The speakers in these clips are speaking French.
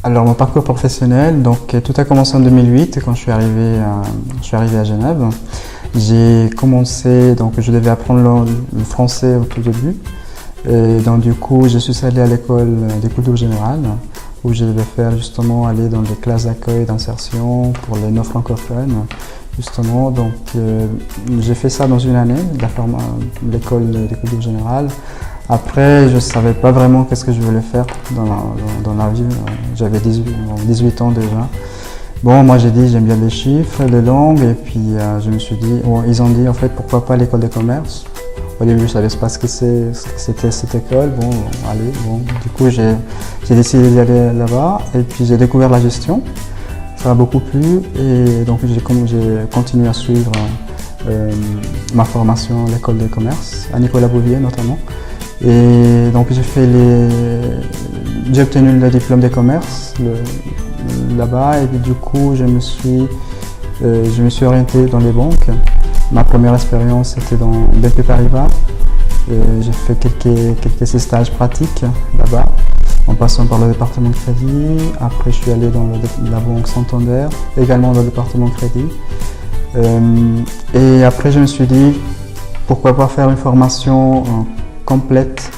Alors mon parcours professionnel, donc tout a commencé en 2008 quand je suis arrivé à Genève. J'ai commencé, donc je devais apprendre le français au tout début. Et donc du coup, je suis allé à l'école des cultures générales où je devais faire justement aller dans les classes d'accueil et d'insertion pour les non francophones. Justement, donc j'ai fait ça dans une année, l'école des cultures générales. Après, je ne savais pas vraiment qu'est-ce que je voulais faire dans la vie. J'avais 18 ans déjà. Bon, moi j'ai dit j'aime bien les chiffres, les langues, et puis je me suis dit, bon, ils ont dit en fait pourquoi pas l'école de commerce. Au début, je ne savais pas ce que c'était cette école. Bon, allez, bon. Du coup, j'ai décidé d'y aller là-bas, et puis j'ai découvert la gestion. Ça m'a beaucoup plu, et donc j'ai continué à suivre ma formation à l'école de commerce, à Nicolas Bouvier notamment. Et donc j'ai obtenu le diplôme de commerce là-bas, et puis du coup je me suis orienté dans les banques. Ma première expérience était dans BNP Paribas. J'ai fait quelques stages pratiques là-bas, en passant par le département de crédit. Après je suis allé dans la banque Santander, également dans le département de crédit. Et après je me suis dit pourquoi pas faire une formation complète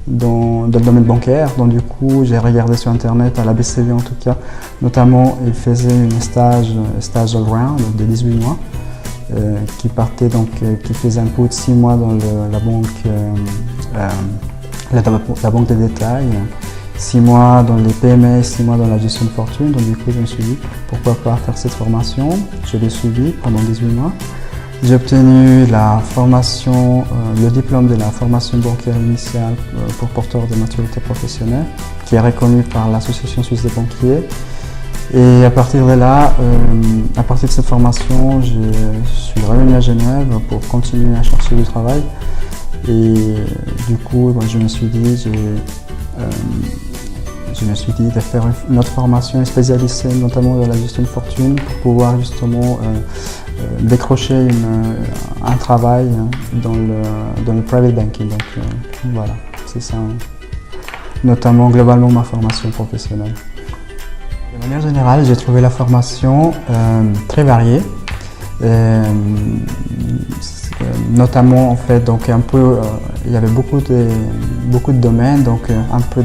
dans le domaine bancaire. Donc du coup, j'ai regardé sur internet, à la BCV en tout cas, notamment ils faisaient un stage all-round de 18 mois qui faisait un peu de 6 mois dans la banque de détail, 6 mois dans les PME, 6 mois dans la gestion de fortune. Donc du coup, je me suis dit pourquoi pas faire cette formation. Je l'ai suivie pendant 18 mois. J'ai obtenu le diplôme de la formation bancaire initiale pour porteurs de maturité professionnelle, qui est reconnu par l'Association suisse des banquiers. Et à partir de là, à partir de cette formation, je suis revenu à Genève pour continuer à chercher du travail. Et du coup, je me suis dit de faire une autre formation spécialisée notamment dans la gestion de fortune pour pouvoir justement décrocher un travail dans le private banking. Donc voilà, c'est ça, notamment globalement ma formation professionnelle. De manière générale, j'ai trouvé la formation très variée, notamment en fait, donc un peu, il y avait beaucoup de domaines, donc un peu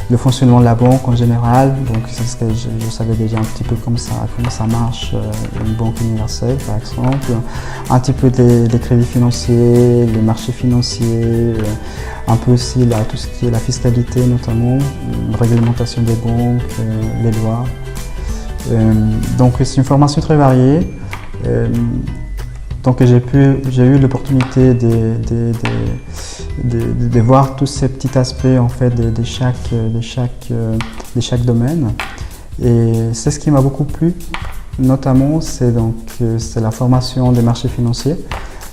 le fonctionnement de la banque en général, donc c'est ce que je savais déjà un petit peu comment ça marche, une banque universelle par exemple, un petit peu des crédits financiers, les marchés financiers, un peu aussi tout ce qui est la fiscalité notamment, réglementation des banques, les lois. Donc c'est une formation très variée. Donc j'ai eu l'opportunité de voir tous ces petits aspects en fait de chaque domaine, et c'est ce qui m'a beaucoup plu, notamment c'est la formation des marchés financiers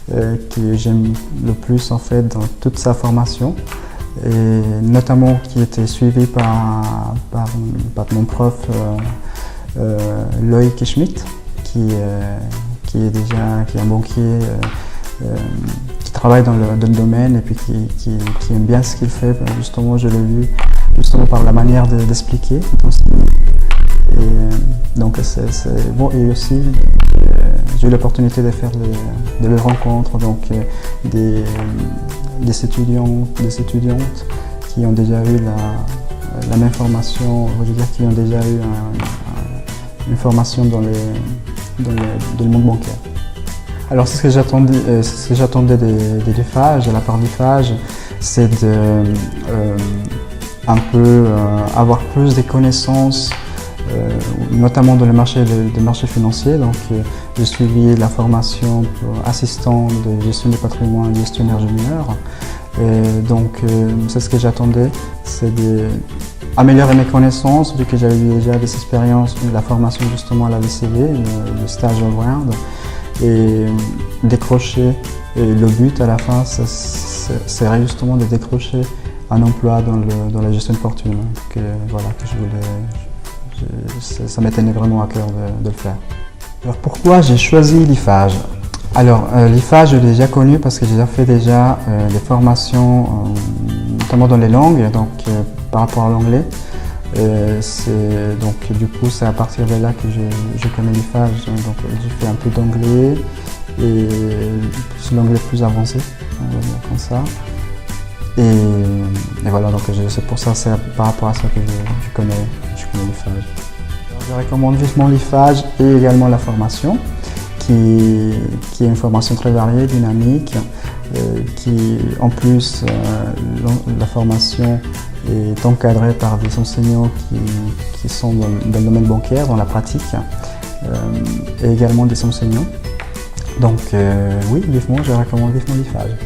que j'aime le plus en fait dans toute sa formation, et notamment qui était suivie par mon prof Loïc Schmidt, qui est un banquier qui travaille dans le domaine et puis qui aime bien ce qu'il fait. Justement, je l'ai vu justement par la manière d'expliquer. Et donc c'est bon. Et aussi, j'ai eu l'opportunité de faire des rencontres, donc des étudiants, des étudiantes qui ont déjà eu la même formation, je veux dire, qui ont déjà eu une formation dans le monde bancaire. Alors c'est ce que j'attendais des l'IFAGE. À la part l'IFAGE, c'est un peu avoir plus de connaissances, notamment dans le marché des marchés financiers. Donc j'ai suivi la formation pour assistant de gestion du patrimoine, gestionnaire junior. Et donc c'est ce que j'attendais, c'est améliorer mes connaissances, vu que j'avais déjà des expériences de la formation justement à la VCV, le stage all-round, et décrocher. Et le but à la fin, serait justement de décrocher un emploi dans la gestion de fortune. Voilà, que je voulais, ça m'était vraiment à cœur de le faire. Alors pourquoi j'ai choisi l'IFAGE? Alors l'IFAGE, je l'ai déjà connu parce que j'ai déjà fait des formations, notamment dans les langues, donc par rapport à l'anglais. Donc du coup, c'est à partir de là que je connais l'IFAGE. Donc j'ai fait un peu d'anglais et l'anglais plus avancé, on va dire comme ça. Et voilà, donc c'est pour ça, c'est par rapport à ça que je connais l'IFAGE. Je recommande vivement l'IFAGE et également la formation, qui est une formation très variée, dynamique, qui en plus, la formation est encadrée par des enseignants qui sont dans le domaine bancaire, dans la pratique, et également des enseignants. Donc oui, vivement, je recommande vivement l'IFAGE.